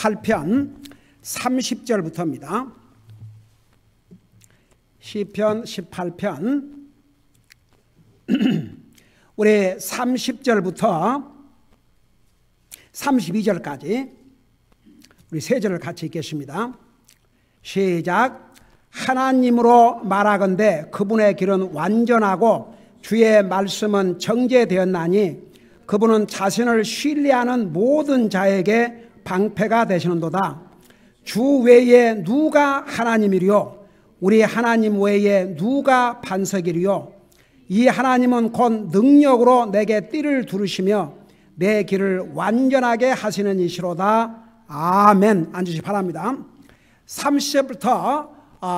18편 30절부터입니다. 시편 18편 우리 30절부터 32절까지 우리 세 절을 같이 읽겠습니다. 시작. 하나님으로 말하건대 그분의 길은 완전하고 주의 말씀은 정죄되었나니 그분은 자신을 신뢰하는 모든 자에게 방패가 되시는도다. 주 외에 누가 하나님이리요 우리 하나님 외에 누가 반석이리요. 이 하나님은 곧 능력으로 내게 띠를 두르시며 내 길을 완전하게 하시는 이시로다. 아멘. 앉으시기 바랍니다. 30절부터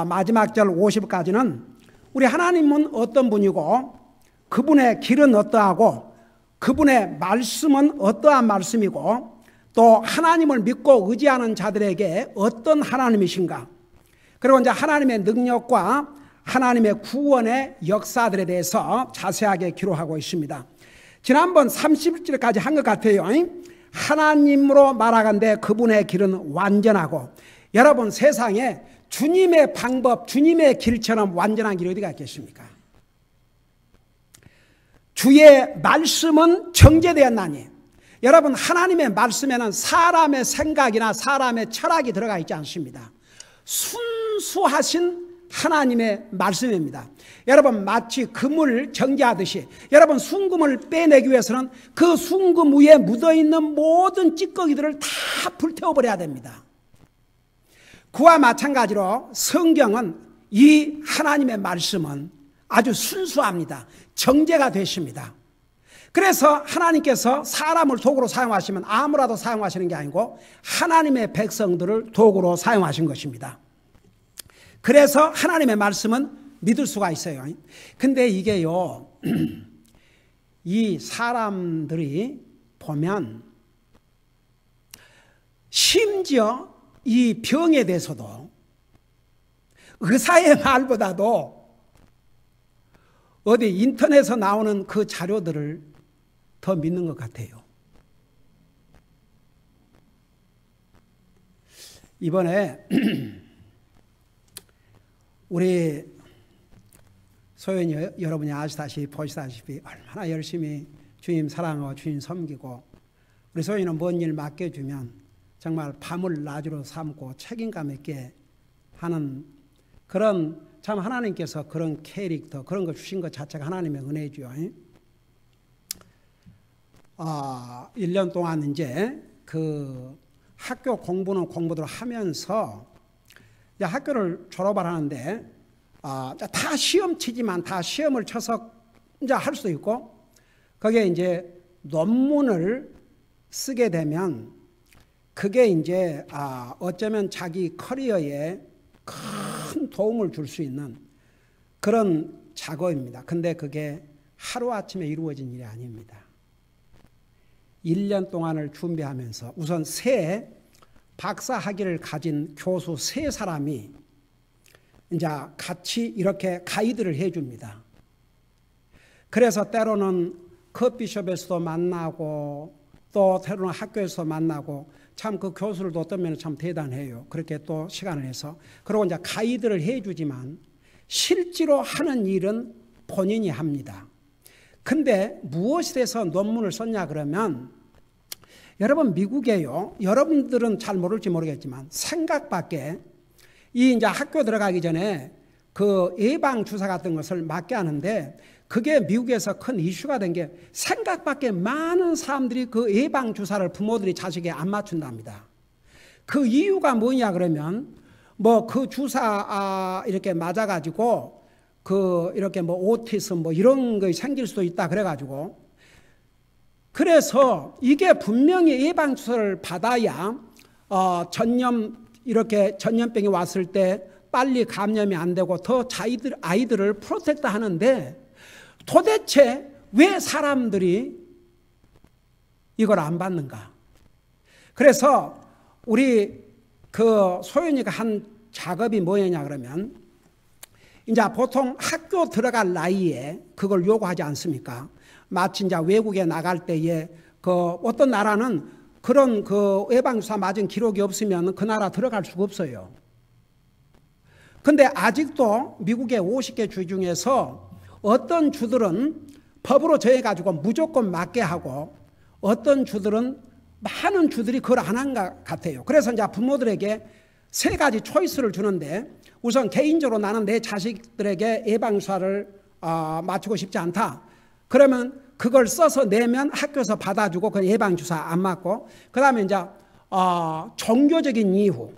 마지막 절 50까지는 우리 하나님은 어떤 분이고 그분의 길은 어떠하고 그분의 말씀은 어떠한 말씀이고 또 하나님을 믿고 의지하는 자들에게 어떤 하나님이신가, 그리고 이제 하나님의 능력과 하나님의 구원의 역사들에 대해서 자세하게 기록하고 있습니다. 지난번 30절까지 한 것 같아요. 하나님으로 말하건대 그분의 길은 완전하고, 여러분 세상에 주님의 방법, 주님의 길처럼 완전한 길이 어디가 있겠습니까? 주의 말씀은 정죄되었나니, 여러분 하나님의 말씀에는 사람의 생각이나 사람의 철학이 들어가 있지 않습니다. 순수하신 하나님의 말씀입니다. 여러분 마치 금을 정제하듯이 여러분 순금을 빼내기 위해서는 그 순금 위에 묻어있는 모든 찌꺼기들을 다 불태워버려야 됩니다. 그와 마찬가지로 성경은, 이 하나님의 말씀은 아주 순수합니다. 정제가 되십니다. 그래서 하나님께서 사람을 도구로 사용하시면 아무라도 사용하시는 게 아니고 하나님의 백성들을 도구로 사용하신 것입니다. 그래서 하나님의 말씀은 믿을 수가 있어요. 근데 이게요, 이 사람들이 보면 심지어 이 병에 대해서도 의사의 말보다도 어디 인터넷에서 나오는 그 자료들을 더 믿는 것 같아요. 이번에 우리 소연이 여러분이 아시다시피 보시다시피 얼마나 열심히 주님 사랑하고 주님 섬기고, 우리 소연이는 뭔 일 맡겨주면 정말 밤을 낮으로 삼고 책임감 있게 하는 그런, 참 하나님께서 그런 캐릭터, 그런 거 주신 것 자체가 하나님의 은혜죠. 1년 동안 이제 그 학교 공부는 공부대로 하면서 이제 학교를 졸업을 하는데 다 시험 치지만 다 시험을 쳐서 이제 할 수도 있고, 거기에 이제 논문을 쓰게 되면 그게 이제 어쩌면 자기 커리어에 큰 도움을 줄 수 있는 그런 작업입니다. 근데 그게 하루아침에 이루어진 일이 아닙니다. 1년 동안을 준비하면서 우선 새 박사 학위를 가진 교수 3사람이 이제 같이 이렇게 가이드를 해줍니다. 그래서 때로는 커피숍에서도 만나고 또 때로는 학교에서 만나고, 참 그 교수들도 어떤 면은 참 대단해요. 그렇게 또 시간을 해서, 그리고 이제 가이드를 해주지만 실제로 하는 일은 본인이 합니다. 근데 무엇에 대해서 논문을 썼냐 그러면, 여러분 미국에요, 여러분들은 잘 모를지 모르겠지만 생각밖에 이 이제 학교 들어가기 전에 그 예방 주사 같은 것을 맞게 하는데, 그게 미국에서 큰 이슈가 된 게 생각밖에 많은 사람들이 그 예방 주사를 부모들이 자식에 안 맞춘답니다. 그 이유가 뭐냐 그러면, 뭐 그 주사 이렇게 맞아가지고 그 이렇게 뭐 오티즘 뭐 이런 거 생길 수도 있다 그래가지고, 그래서 이게 분명히 예방 주사를 받아야 이렇게 전염병이 왔을 때 빨리 감염이 안 되고 더 아이들을 프로텍트 하는데, 도대체 왜 사람들이 이걸 안 받는가? 그래서 우리 그 소연이가 한 작업이 뭐였냐 그러면, 이제 보통 학교 들어갈 나이에 그걸 요구하지 않습니까? 마치 이제 외국에 나갈 때에 그 어떤 나라는 그런 그 예방주사 맞은 기록이 없으면 그 나라 들어갈 수가 없어요. 근데 아직도 미국의 50개 주 중에서 어떤 주들은 법으로 정해가지고 무조건 맞게 하고 어떤 주들은 많은 주들이 그걸 안 한 것 같아요. 그래서 이제 부모들에게 세 가지 초이스를 주는데 우선 개인적으로 나는 내 자식들에게 예방주사를 맞추고 싶지 않다. 그러면 그걸 써서 내면 학교에서 받아주고 그 예방주사 안 맞고 그 다음에 이제 종교적인 이유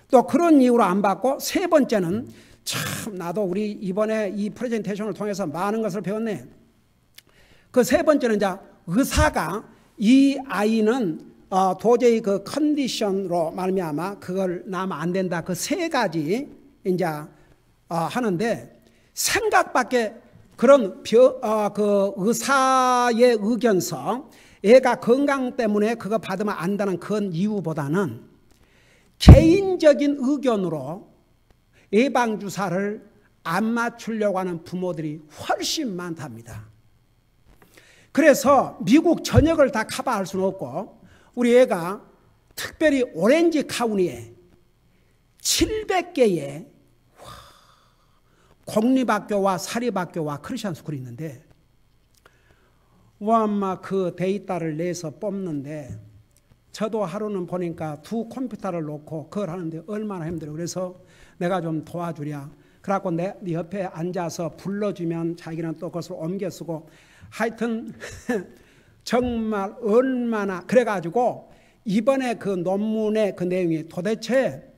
또 그런 이유로 안 받고 세 번째는 참 나도 우리 이번에 이 프레젠테이션을 통해서 많은 것을 배웠네. 그 세 번째는 이제 의사가 이 아이는 도저히 그 컨디션으로 말미암아 그걸 나면 안 된다. 그 세 가지 이제 하는데 생각밖에 그런 그 의사의 의견서 애가 건강 때문에 그거 받으면 안 된다는 그런 이유보다는 개인적인 의견으로 예방주사를 안 맞추려고 하는 부모들이 훨씬 많답니다. 그래서 미국 전역을 다 커버할 수는 없고 우리 애가 특별히 오렌지 카운티에 700개의 공립학교와 사립학교와 크리스천 스쿨이 있는데 와마 그 데이터를 내서 뽑는데 저도 하루는 보니까 두 컴퓨터를 놓고 그걸 하는데 얼마나 힘들어요. 그래서 내가 좀 도와주랴. 그래갖고 내 옆에 앉아서 불러주면 자기는 또 그것을 옮겨 쓰고 하여튼 정말 얼마나 그래가지고 이번에 그 논문의 그 내용이 도대체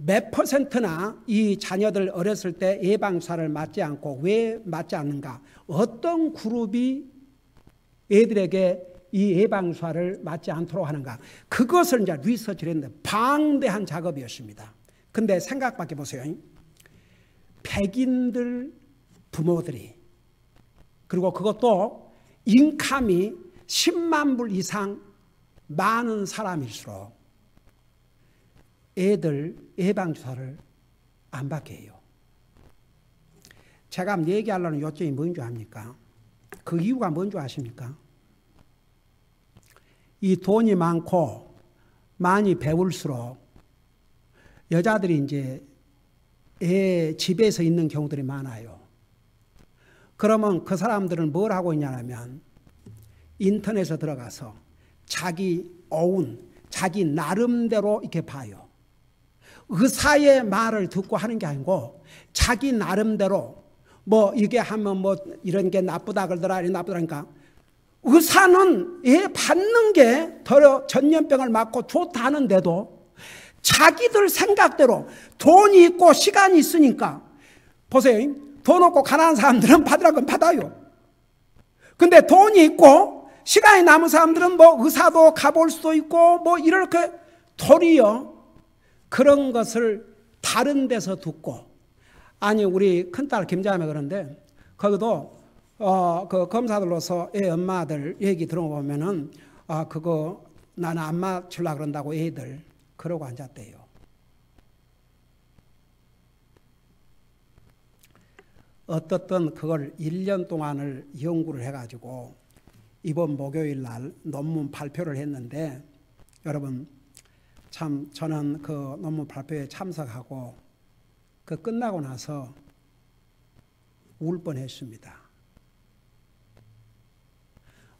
몇 %나 이 자녀들 어렸을 때 예방주사를 맞지 않고 왜 맞지 않는가? 어떤 그룹이 애들에게 이 예방주사를 맞지 않도록 하는가? 그것을 이제 리서치를 했는데 방대한 작업이었습니다. 근데 생각밖에 보세요. 백인들 부모들이 그리고 그것도 인컴이 10만 불 이상 많은 사람일수록 애들 예방주사를 안 받게 해요. 제가 얘기하려는 요점이 뭔지 압니까? 그 이유가 뭔지 아십니까? 이 돈이 많고 많이 배울수록 여자들이 이제 애 집에서 있는 경우들이 많아요. 그러면 그 사람들은 뭘 하고 있냐면 인터넷에 들어가서 자기 오운, 자기 나름대로 이렇게 봐요. 의사의 말을 듣고 하는 게 아니고 자기 나름대로 뭐 이게 하면 뭐 이런 게 나쁘다 그러더라 이런 나쁘다니까 의사는 애 받는 게 더 전염병을 막고 좋다 하는데도 자기들 생각대로 돈이 있고 시간이 있으니까 보세요. 돈 없고 가난한 사람들은 받으라고 받아요. 근데 돈이 있고 시간이 남은 사람들은 뭐 의사도 가볼 수도 있고 뭐 이렇게 도리어 그런 것을 다른 데서 듣고 아니 우리 큰딸 김자매 그런데 거기도 그 검사들로서 애 엄마들 얘기 들어보면은 그거 나는 안 맞추려고 그런다고 애들 그러고 앉았대요. 어떻든 그걸 1년 동안을 연구를 해가지고 이번 목요일 날 논문 발표를 했는데 여러분 참 저는 그 논문 발표에 참석하고 그 끝나고 나서 울 뻔했습니다.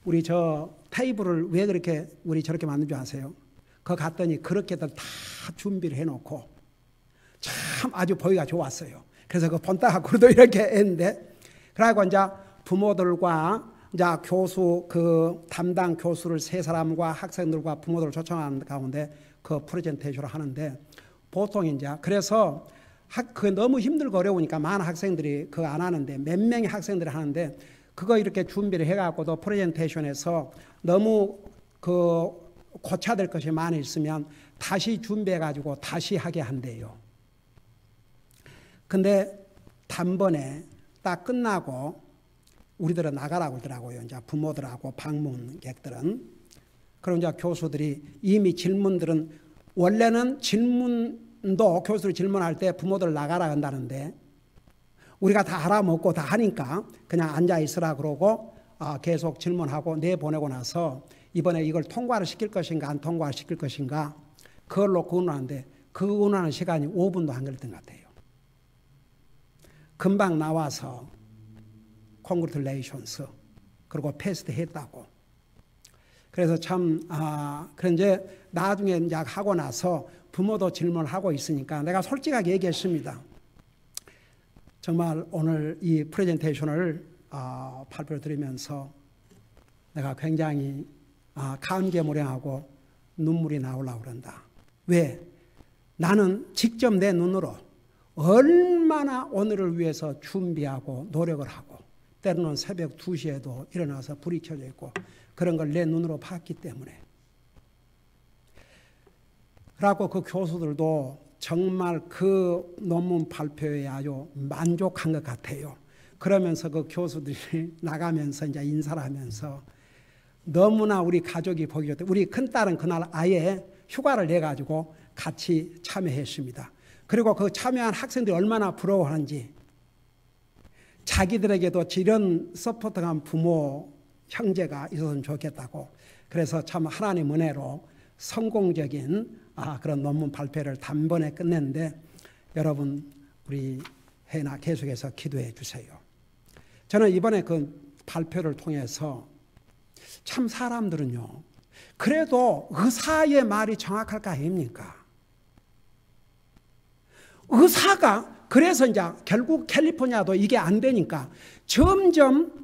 우리 저 테이블을 왜 그렇게 우리 저렇게 만든 줄 아세요? 거 갔더니 그렇게들 다 준비를 해놓고 참 아주 보기가 좋았어요. 그래서 그 본따가구도 이렇게 했는데 그러고 이제 부모들과 이제 교수 그 담당 교수를 세 사람과 학생들과 부모들을 초청하는 가운데 그 프레젠테이션을 하는데 보통 이제 그래서 그게 너무 힘들고 어려우니까 많은 학생들이 그거 안 하는데 몇 명의 학생들이 하는데 그거 이렇게 준비를 해갖고도 프레젠테이션에서 너무 그 고쳐야 될 것이 많이 있으면 다시 준비해가지고 다시 하게 한대요. 근데 단번에 딱 끝나고 우리들은 나가라고 그러더라고요. 이제 부모들하고 방문객들은. 그럼 이제 교수들이 이미 질문들은 원래는 질문도 교수들이 질문할 때 부모들 나가라 한다는데 우리가 다 알아먹고 다 하니까 그냥 앉아 있으라 그러고 계속 질문하고 내보내고 나서 이번에 이걸 통과를 시킬 것인가 안 통과를 시킬 것인가 그걸로 의논하는데 그 의논하는 시간이 5분도 안 걸렸던 것 같아요. 금방 나와서 Congratulations 그리고 패스트 했다고. 그래서 참 그런데 나중에 이제 하고 나서 부모도 질문을 하고 있으니까 내가 솔직하게 얘기했습니다. 정말 오늘 이 프레젠테이션을 발표를 드리면서 내가 굉장히 감개무량하고 눈물이 나오려고 그런다. 왜? 나는 직접 내 눈으로 얼마나 오늘을 위해서 준비하고 노력을 하고 때로는 새벽 2시에도 일어나서 불이 켜져 있고 그런 걸 내 눈으로 봤기 때문에. 그래갖고 그 교수들도 정말 그 논문 발표에 아주 만족한 것 같아요. 그러면서 그 교수들이 나가면서 이제 인사를 하면서 너무나 우리 가족이 보기 좋다. 우리 큰딸은 그날 아예 휴가를 내가지고 같이 참여했습니다. 그리고 그 참여한 학생들이 얼마나 부러워하는지 자기들에게도 이런 서포트한 부모, 형제가 있었으면 좋겠다고. 그래서 참 하나님 은혜로 성공적인 그런 논문 발표를 단번에 끝냈는데 여러분 우리 혜나 계속해서 기도해 주세요. 저는 이번에 그 발표를 통해서 참 사람들은요 그래도 의사의 말이 정확할까 아닙니까? 의사가 그래서 이제 결국 캘리포니아도 이게 안 되니까 점점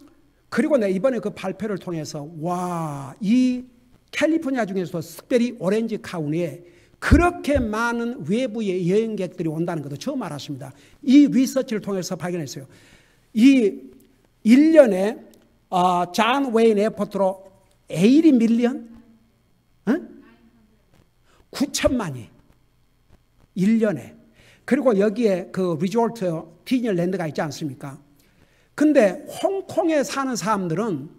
그리고 내가 이번에 그 발표를 통해서 와, 이 캘리포니아 중에서 특별히 오렌지 카운티에 그렇게 많은 외부의 여행객들이 온다는 것도 처음 알았습니다. 이 리서치를 통해서 발견했어요. 이 1년에 존 웨인 에어포트로 80 밀리언? 9천만이 1년에. 그리고 여기에 그 리조트 디즈니랜드가 있지 않습니까? 근데 홍콩에 사는 사람들은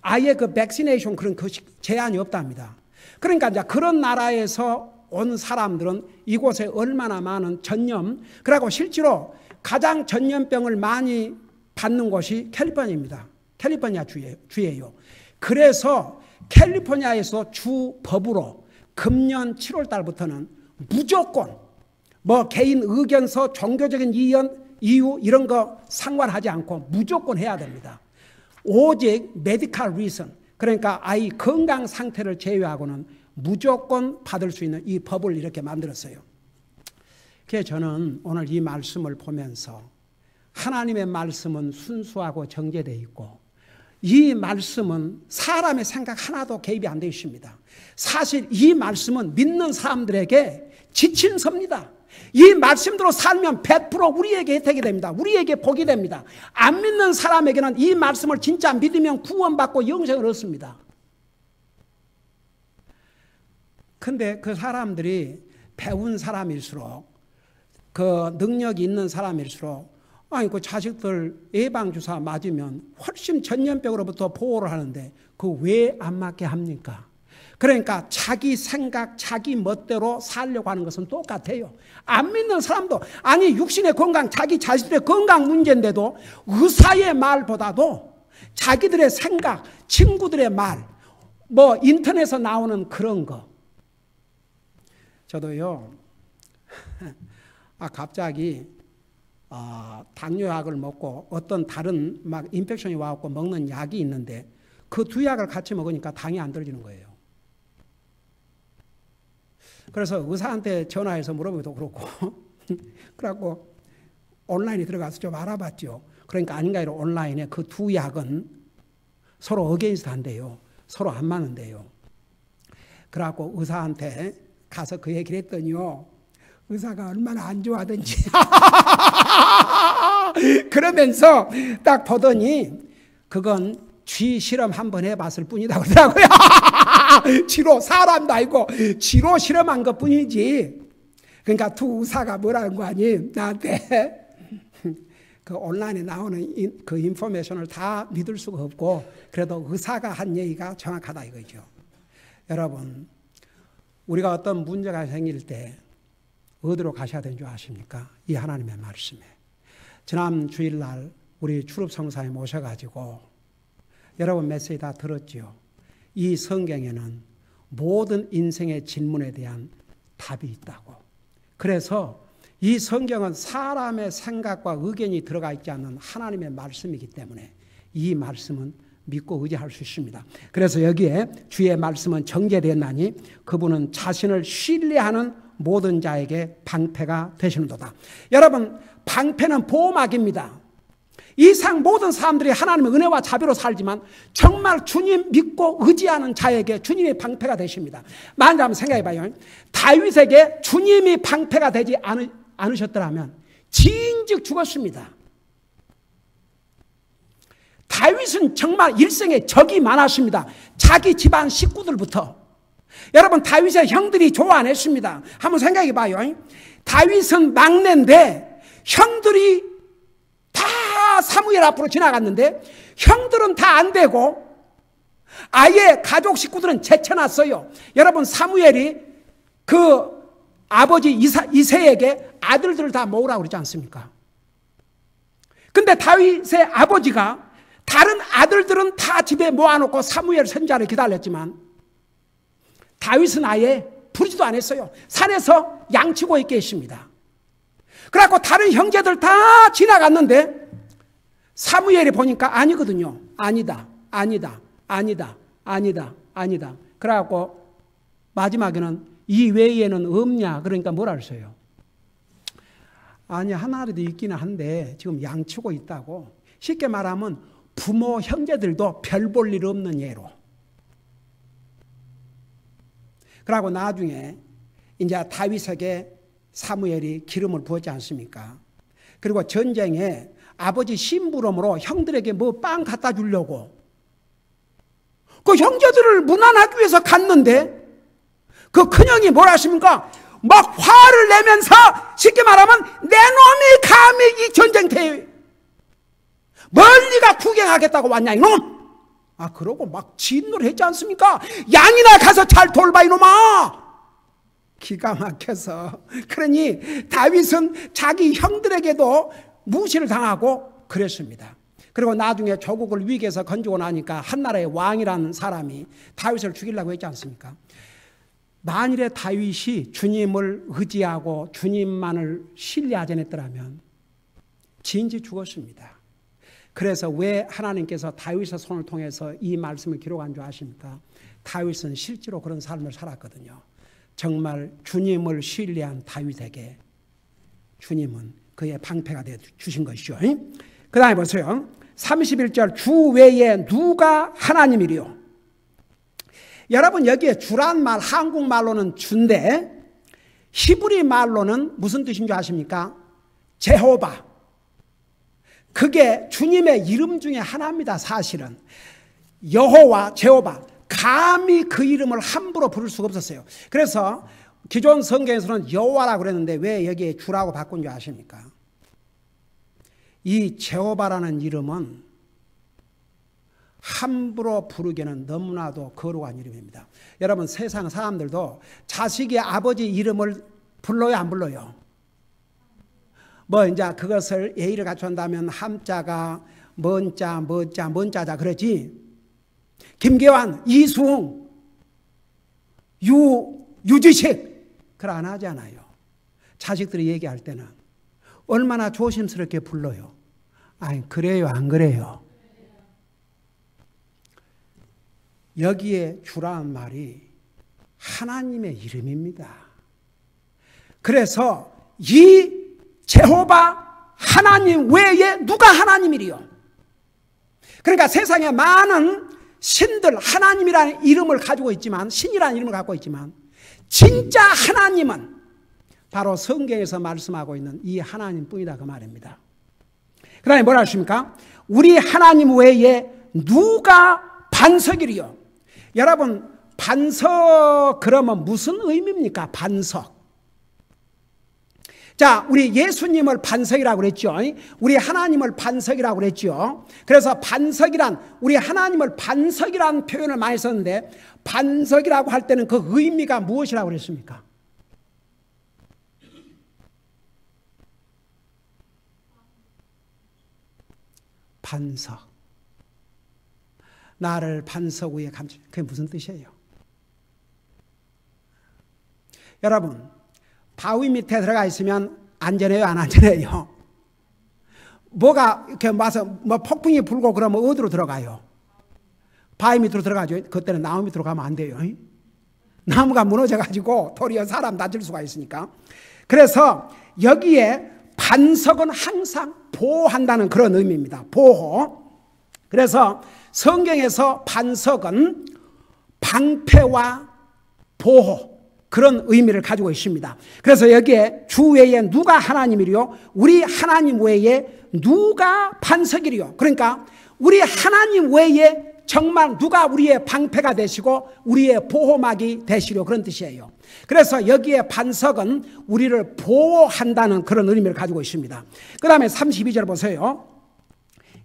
아예 그 백시네이션 그런 그 제한이 없답니다. 그러니까 이제 그런 나라에서 온 사람들은 이곳에 얼마나 많은 전염, 그리고 실제로 가장 전염병을 많이 받는 곳이 캘리포니아입니다. 캘리포니아 주예요. 그래서 캘리포니아에서 주 법으로 금년 7월 달부터는 무조건 뭐 개인 의견서, 종교적인 이유 이런 거 상관하지 않고 무조건 해야 됩니다. 오직 메디컬 리슨, 그러니까 아이 건강 상태를 제외하고는 무조건 받을 수 있는 이 법을 이렇게 만들었어요. 그래서 저는 오늘 이 말씀을 보면서 하나님의 말씀은 순수하고 정제되어 있고 이 말씀은 사람의 생각 하나도 개입이 안 되어 있습니다. 사실 이 말씀은 믿는 사람들에게 지침서입니다. 이 말씀대로 살면 100% 우리에게 혜택이 됩니다. 우리에게 복이 됩니다. 안 믿는 사람에게는 이 말씀을 진짜 믿으면 구원받고 영생을 얻습니다. 근데 그 사람들이 배운 사람일수록 그 능력이 있는 사람일수록 아니 그 자식들 예방주사 맞으면 훨씬 전염병으로부터 보호를 하는데 그 왜 안 맞게 합니까? 그러니까 자기 생각, 자기 멋대로 살려고 하는 것은 똑같아요. 안 믿는 사람도 아니 육신의 건강, 자기 자신의 건강 문제인데도 의사의 말보다도 자기들의 생각, 친구들의 말, 뭐 인터넷에서 나오는 그런 거. 저도요. 갑자기 당뇨약을 먹고 어떤 다른 막 인펙션이 와갖고 먹는 약이 있는데 그 두 약을 같이 먹으니까 당이 안 떨어지는 거예요. 그래서 의사한테 전화해서 물어보기도 그렇고 그래갖고 온라인에 들어가서 좀 알아봤죠. 그러니까 아닌가요? 온라인에 그 두 약은 서로 어게인스트 한대요. 서로 안 맞는데요. 그래갖고 의사한테 가서 그 얘기를 했더니요. 의사가 얼마나 안 좋아하든지 그러면서 딱 보더니 그건 쥐 실험 한번 해봤을 뿐이다 그러더라고요. 쥐로 사람도 아니고 쥐로 실험한 것 뿐이지. 그러니까 두 의사가 뭐라는 거 아니 나한테 그 온라인에 나오는 그 인포메이션을 다 믿을 수가 없고 그래도 의사가 한 얘기가 정확하다 이거죠. 여러분 우리가 어떤 문제가 생길 때 어디로 가셔야 되는 줄 아십니까? 이 하나님의 말씀에. 지난 주일날 우리 출입 성사에 모셔가지고 여러분 메시지 다 들었죠. 이 성경에는 모든 인생의 질문에 대한 답이 있다고. 그래서 이 성경은 사람의 생각과 의견이 들어가 있지 않는 하나님의 말씀이기 때문에 이 말씀은 믿고 의지할 수 있습니다. 그래서 여기에 주의 말씀은 정죄되었나니 그분은 자신을 신뢰하는 모든 자에게 방패가 되시는도다. 여러분, 방패는 보호막입니다. 이 상 모든 사람들이 하나님의 은혜와 자비로 살지만 정말 주님 믿고 의지하는 자에게 주님이 방패가 되십니다. 만약 한번 생각해봐요. 다윗에게 주님이 방패가 되지 않으셨더라면 진즉 죽었습니다. 다윗은 정말 일생에 적이 많았습니다. 자기 집안 식구들부터. 여러분, 다윗의 형들이 좋아 안 했습니다. 한번 생각해 봐요. 다윗은 막내인데 형들이 다 사무엘 앞으로 지나갔는데 형들은 다 안 되고 아예 가족 식구들은 제쳐놨어요. 여러분, 사무엘이 그 아버지 이새에게 아들들을 다 모으라고 그러지 않습니까? 근데 다윗의 아버지가 다른 아들들은 다 집에 모아놓고 사무엘 선지자를 기다렸지만 다윗은 아예 부르지도 않았어요. 산에서 양치고 있게 했습니다. 그래갖고 다른 형제들 다 지나갔는데 사무엘이 보니까 아니거든요. 아니다. 그래갖고 마지막에는 이 외에는 없냐? 그러니까 뭐라 그랬어요? 아니, 하나라도 있기는 한데 지금 양치고 있다고. 쉽게 말하면 부모 형제들도 별 볼 일 없는 예로. 그러고 나중에 이제 다윗에게 사무엘이 기름을 부었지 않습니까? 그리고 전쟁에 아버지 심부름으로 형들에게 뭐 빵 갖다 주려고 그 형제들을 무난하기 위해서 갔는데 그 큰형이 뭐라 하십니까? 막 화를 내면서 쉽게 말하면 내 놈이 감히 이 전쟁터에 멀리가 구경하겠다고 왔냐 이놈. 그러고 막 진노를 했지 않습니까? 양이나 가서 잘 돌봐 이놈아. 기가 막혀서. 그러니 다윗은 자기 형들에게도 무시를 당하고 그랬습니다. 그리고 나중에 조국을 위기에서 건지고 나니까 한나라의 왕이라는 사람이 다윗을 죽이려고 했지 않습니까? 만일에 다윗이 주님을 의지하고 주님만을 신뢰하지 않았더라면 진지 죽었습니다. 그래서 왜 하나님께서 다윗의 손을 통해서 이 말씀을 기록한 줄 아십니까? 다윗은 실제로 그런 삶을 살았거든요. 정말 주님을 신뢰한 다윗에게 주님은 그의 방패가 되어 주신 것이죠. 그 다음에 보세요. 31절 주 외에 누가 하나님이리요. 여러분, 여기에 주란 말 한국말로는 주인데 히브리 말로는 무슨 뜻인 줄 아십니까? 제호바. 그게 주님의 이름 중에 하나입니다. 사실은 여호와, 제호바, 감히 그 이름을 함부로 부를 수가 없었어요. 그래서 기존 성경에서는 여호와라고 그랬는데 왜 여기에 주라고 바꾼 줄 아십니까? 이 제호바라는 이름은 함부로 부르기에는 너무나도 거룩한 이름입니다. 여러분, 세상 사람들도 자식의 아버지 이름을 불러요, 안 불러요? 뭐 이제 그것을 예의를 갖춘다면 함자가 먼자자 그러지. 김계환, 이수홍, 유지식 그걸 안 하잖아요. 자식들이 얘기할 때는 얼마나 조심스럽게 불러요. 아니, 그래요, 안 그래요? 여기에 주라는 말이 하나님의 이름입니다. 그래서 이 제호바 하나님 외에 누가 하나님이리요? 그러니까 세상에 많은 신들, 하나님이라는 이름을 가지고 있지만, 신이라는 이름을 갖고 있지만 진짜 하나님은 바로 성경에서 말씀하고 있는 이 하나님뿐이다, 그 말입니다. 그 다음에 뭐라 하십니까? 우리 하나님 외에 누가 반석이리요? 여러분, 반석 그러면 무슨 의미입니까? 반석. 자, 우리 예수님을 반석이라고 그랬죠. 우리 하나님을 반석이라고 그랬죠. 그래서 반석이란, 우리 하나님을 반석이라는 표현을 많이 썼는데 반석이라고 할 때는 그 의미가 무엇이라고 그랬습니까? 반석. 나를 반석 위에 감추. 그게 무슨 뜻이에요? 여러분, 바위 밑에 들어가 있으면 안전해요, 안 안전해요? 뭐가 이렇게 와서 뭐 폭풍이 불고 그러면 어디로 들어가요? 바위 밑으로 들어가죠. 그때는 나무 밑으로 가면 안 돼요. 나무가 무너져가지고 도리어 사람 다칠 수가 있으니까. 그래서 여기에 반석은 항상 보호한다는 그런 의미입니다. 보호. 그래서 성경에서 반석은 방패와 보호, 그런 의미를 가지고 있습니다. 그래서 여기에 주 외에 누가 하나님이리요? 우리 하나님 외에 누가 반석이리요? 그러니까 우리 하나님 외에 정말 누가 우리의 방패가 되시고 우리의 보호막이 되시려, 그런 뜻이에요. 그래서 여기에 반석은 우리를 보호한다는 그런 의미를 가지고 있습니다. 그 다음에 32절 보세요.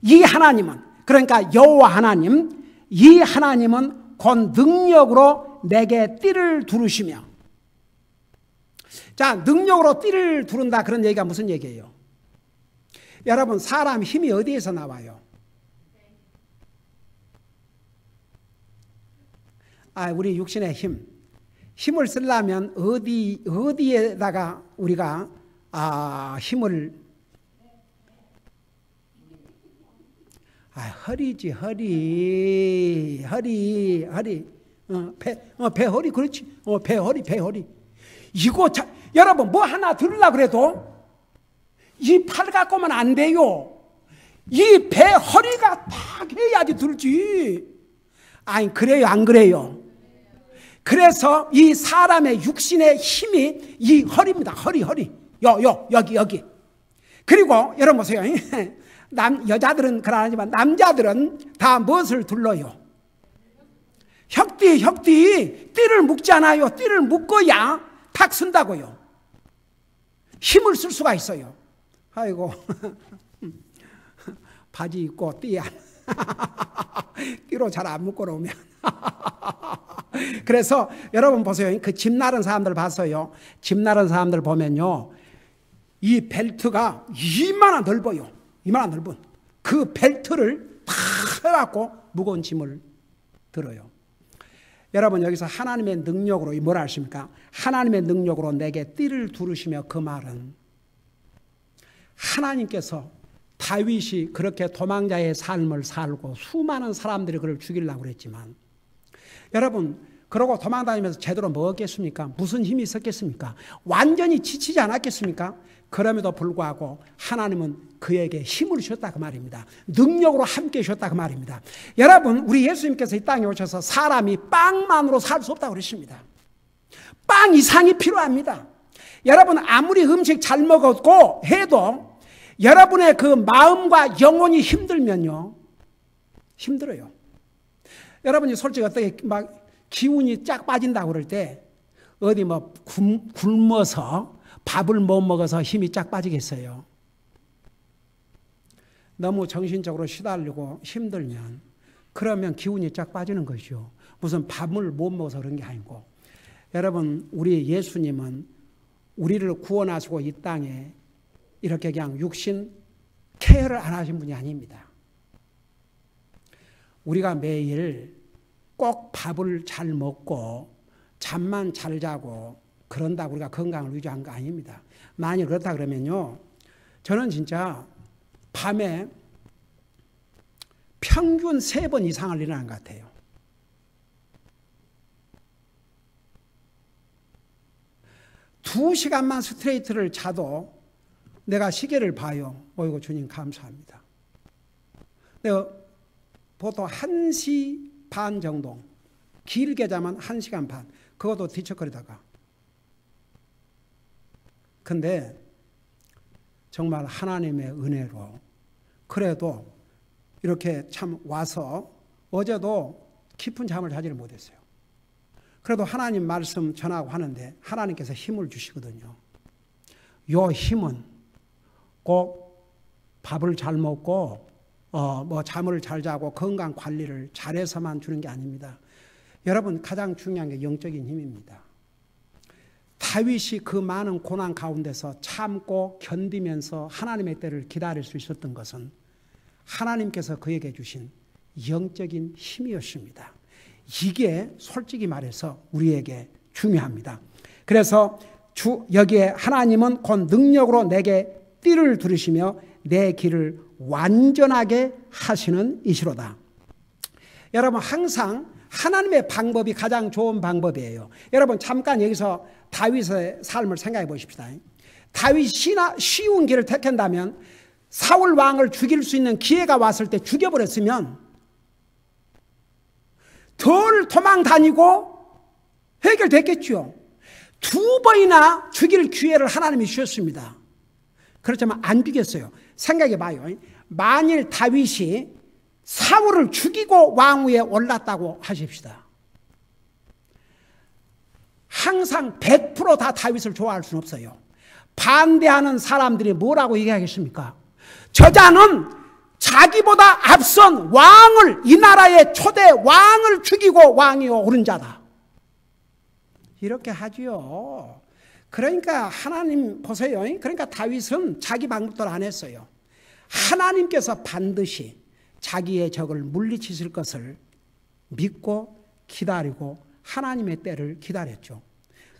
이 하나님은, 그러니까 여호와 하나님, 이 하나님은 곧 능력으로 내게 띠를 두르시며. 자, 능력으로 띠를 두른다, 그런 얘기가 무슨 얘기예요? 여러분, 사람 힘이 어디에서 나와요? 우리 육신의 힘을 쓰려면 어디에다가 우리가 힘을, 허리지, 허리. 배 허리, 그렇지. 배 허리. 이거 여러분, 뭐 하나 들으려고 그래도 이 팔 갖고는 안 돼요. 이 배 허리가 딱 해야지 들지. 그래요, 안 그래요? 그래서 이 사람의 육신의 힘이 이 허리입니다. 허리. 여기. 그리고 여러분 보세요. 여자들은 그러지만 남자들은 다 무엇을 둘러요? 혁띠. 띠를 묶잖아요. 띠를 묶어야 탁 쓴다고요. 힘을 쓸 수가 있어요. 아이고, 바지 입고 띠야. 띠로 잘 안 묶어 놓으면. 그래서 여러분 보세요. 그 집 나른 사람들 봤어요. 집 나른 사람들 보면요, 이 벨트가 이만한 넓어요. 이만한 넓은 그 벨트를 다 해갖고 무거운 짐을 들어요. 여러분, 여기서 하나님의 능력으로 뭐라 하십니까? 하나님의 능력으로 내게 띠를 두르시며, 그 말은 하나님께서 다윗이 그렇게 도망자의 삶을 살고 수많은 사람들이 그를 죽이려고 그랬지만, 여러분, 그러고 도망다니면서 제대로 먹었겠습니까? 무슨 힘이 있었겠습니까? 완전히 지치지 않았겠습니까? 그럼에도 불구하고 하나님은 그에게 힘을 주셨다, 그 말입니다. 능력으로 함께 주셨다, 그 말입니다. 여러분, 우리 예수님께서 이 땅에 오셔서 사람이 빵만으로 살 수 없다고 그러십니다. 빵 이상이 필요합니다. 여러분, 아무리 음식 잘 먹었고 해도 여러분의 그 마음과 영혼이 힘들면요, 힘들어요. 여러분이 솔직히 어떻게 막 기운이 쫙 빠진다고 그럴 때 어디 뭐 굶어서 밥을 못 먹어서 힘이 쫙 빠지겠어요? 너무 정신적으로 시달리고 힘들면 그러면 기운이 쫙 빠지는 것이죠. 무슨 밥을 못 먹어서 그런 게 아니고. 여러분, 우리 예수님은 우리를 구원하시고 이 땅에 이렇게 그냥 육신 케어를 안 하신 분이 아닙니다. 우리가 매일 꼭 밥을 잘 먹고 잠만 잘 자고 그런다고 우리가 건강을 유지한 거 아닙니다. 만일 그렇다 그러면요, 저는 진짜 밤에 평균 3번 이상을 일어나는 것 같아요. 두 시간만 스트레이트를 자도 내가 시계를 봐요. 어이구, 주님 감사합니다. 내가 보통 1시 반 정도, 길게 자면 1시간 반, 그것도 뒤척거리다가. 근데 정말 하나님의 은혜로 그래도 이렇게 참 와서 어제도 깊은 잠을 자지를 못했어요. 그래도 하나님 말씀 전하고 하는데 하나님께서 힘을 주시거든요. 요 힘은 꼭 밥을 잘 먹고 뭐 잠을 잘 자고 건강 관리를 잘해서만 주는 게 아닙니다. 여러분, 가장 중요한 게 영적인 힘입니다. 다윗이 그 많은 고난 가운데서 참고 견디면서 하나님의 때를 기다릴 수 있었던 것은 하나님께서 그에게 주신 영적인 힘이었습니다. 이게 솔직히 말해서 우리에게 중요합니다. 그래서 여기에 하나님은 곧 능력으로 내게 띠를 두르시며 내 길을 완전하게 하시는 이시로다. 여러분, 항상 하나님의 방법이 가장 좋은 방법이에요. 여러분, 잠깐 여기서 다윗의 삶을 생각해 보십시다. 다윗이 쉬운 길을 택한다면, 사울 왕을 죽일 수 있는 기회가 왔을 때 죽여버렸으면 덜 도망 다니고 해결됐겠죠. 2번이나 죽일 기회를 하나님이 주셨습니다. 그렇지만 안 죽였어요. 생각해 봐요. 만일 다윗이 사울을 죽이고 왕위에 올랐다고 하십시다. 항상 100% 다윗을 좋아할 수는 없어요. 반대하는 사람들이 뭐라고 얘기하겠습니까? 저자는 자기보다 앞선 왕을, 이 나라의 초대 왕을 죽이고 왕위에 오른 자다. 이렇게 하지요. 그러니까 하나님 보세요. 그러니까 다윗은 자기 방법대로 안 했어요. 하나님께서 반드시 자기의 적을 물리치실 것을 믿고 기다리고 하나님의 때를 기다렸죠.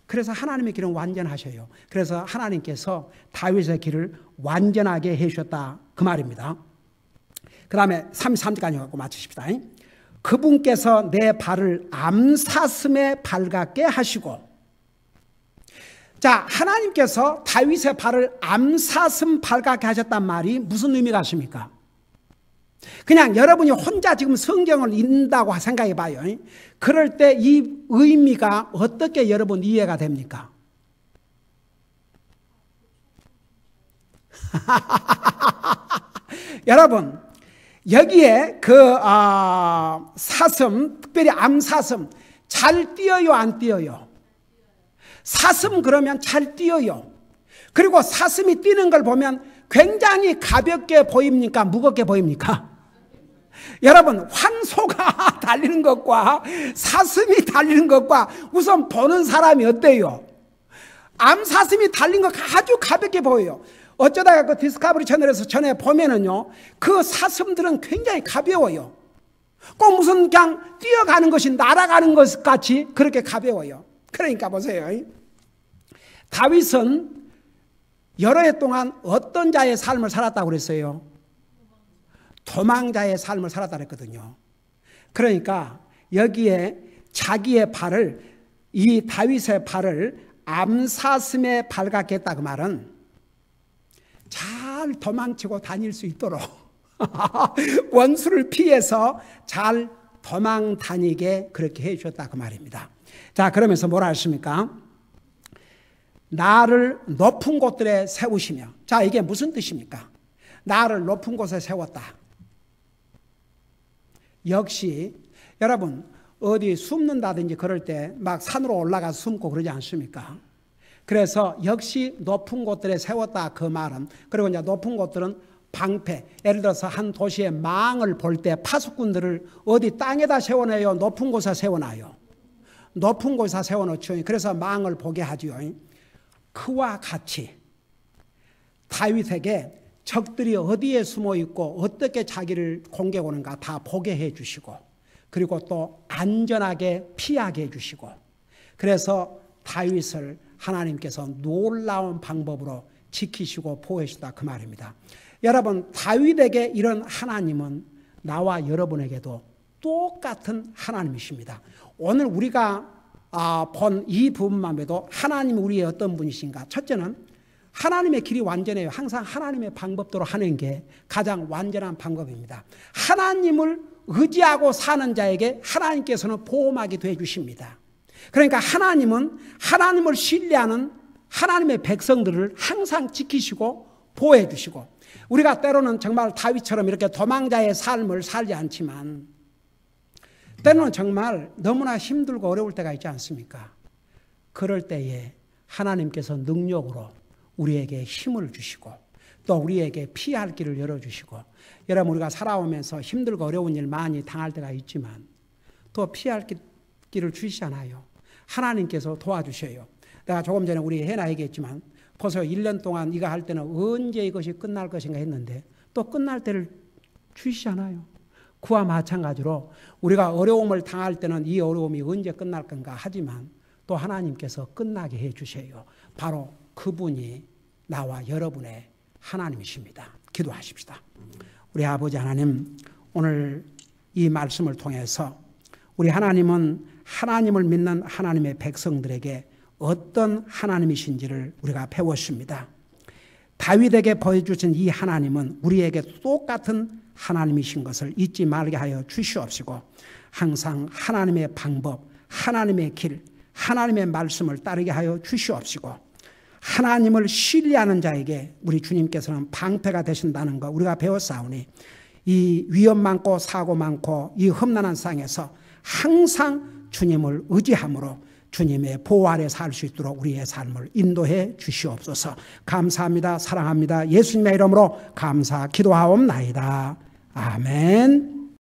그래서 하나님의 길은 완전하셔요. 그래서 하나님께서 다윗의 길을 완전하게 해주셨다, 그 말입니다. 그 다음에 33절까지 갖고 마치십시다. 그분께서 내 발을 암사슴에 발같게 하시고. 자, 하나님께서 다윗의 발을 암사슴 발같게 하셨단 말이 무슨 의미가 있습니까? 그냥 여러분이 혼자 지금 성경을 읽는다고 생각해 봐요. 그럴 때 이 의미가 어떻게 여러분 이해가 됩니까? 여러분, 여기에 사슴, 특별히 암사슴, 잘 뛰어요, 안 뛰어요? 사슴 그러면 잘 뛰어요. 그리고 사슴이 뛰는 걸 보면 굉장히 가볍게 보입니까? 무겁게 보입니까? 여러분, 황소가 달리는 것과 사슴이 달리는 것과 우선 보는 사람이 어때요? 암사슴이 달린 것 아주 가볍게 보여요. 어쩌다가 그 디스커버리 채널에서 전에 보면은요, 그 사슴들은 굉장히 가벼워요. 꼭 무슨 그냥 뛰어가는 것이 날아가는 것 같이 그렇게 가벼워요. 그러니까 보세요. 다윗은 여러 해 동안 어떤 자의 삶을 살았다고 그랬어요? 도망자의 삶을 살았다 그랬거든요. 그러니까 여기에 자기의 발을, 이 다윗의 발을 암사슴에 발갛게 했다, 그 말은 잘 도망치고 다닐 수 있도록 원수를 피해서 잘 도망 다니게 그렇게 해 주셨다, 그 말입니다. 자, 그러면서 뭐라 하십니까? 나를 높은 곳들에 세우시며. 자, 이게 무슨 뜻입니까? 나를 높은 곳에 세웠다. 역시 여러분, 어디 숨는다든지 그럴 때 막 산으로 올라가서 숨고 그러지 않습니까? 그래서 역시 높은 곳들에 세웠다, 그 말은. 그리고 이제 높은 곳들은 방패, 예를 들어서 한 도시의 망을 볼 때 파수꾼들을 어디 땅에다 세워놔요? 높은 곳에 세워놔요? 높은 곳에 세워놓죠. 그래서 망을 보게 하지요. 그와 같이 다윗에게 적들이 어디에 숨어 있고 어떻게 자기를 공격해 오는가 다 보게 해 주시고, 그리고 또 안전하게 피하게 해 주시고, 그래서 다윗을 하나님께서 놀라운 방법으로 지키시고 보호해 주셨다, 그 말입니다. 여러분, 다윗에게 이런 하나님은 나와 여러분에게도 똑같은 하나님이십니다. 오늘 우리가 본 이 부분만 봐도 하나님이 우리의 어떤 분이신가? 첫째는 하나님의 길이 완전해요. 항상 하나님의 방법대로 하는 게 가장 완전한 방법입니다. 하나님을 의지하고 사는 자에게 하나님께서는 보호막이 되어 주십니다. 그러니까 하나님은 하나님을 신뢰하는 하나님의 백성들을 항상 지키시고 보호해 주시고, 우리가 때로는 정말 다윗처럼 이렇게 도망자의 삶을 살지 않지만 때로는 정말 너무나 힘들고 어려울 때가 있지 않습니까? 그럴 때에 하나님께서 능력으로 우리에게 힘을 주시고 또 우리에게 피할 길을 열어주시고, 여러분, 우리가 살아오면서 힘들고 어려운 일 많이 당할 때가 있지만 또 피할 길을 주시잖아요. 하나님께서 도와주셔요. 내가 조금 전에 우리 해나 얘기했지만 보세요. 1년 동안 이거 할 때는 언제 이것이 끝날 것인가 했는데 또 끝날 때를 주시잖아요. 그와 마찬가지로 우리가 어려움을 당할 때는 이 어려움이 언제 끝날 건가 하지만 또 하나님께서 끝나게 해 주셔요. 바로 그분이 나와 여러분의 하나님이십니다. 기도하십시다. 우리 아버지 하나님, 오늘 이 말씀을 통해서 우리 하나님은 하나님을 믿는 하나님의 백성들에게 어떤 하나님이신지를 우리가 배웠습니다. 다윗에게 보여주신 이 하나님은 우리에게 똑같은 하나님이신 것을 잊지 말게 하여 주시옵시고 항상 하나님의 방법, 하나님의 길, 하나님의 말씀을 따르게 하여 주시옵시고 하나님을 신뢰하는 자에게 우리 주님께서는 방패가 되신다는 거 우리가 배웠사오니 이 위험 많고 사고 많고 이 험난한 상에서 항상 주님을 의지함으로 주님의 보호 아래 살 수 있도록 우리의 삶을 인도해 주시옵소서. 감사합니다. 사랑합니다. 예수님의 이름으로 감사 기도하옵나이다. 아멘.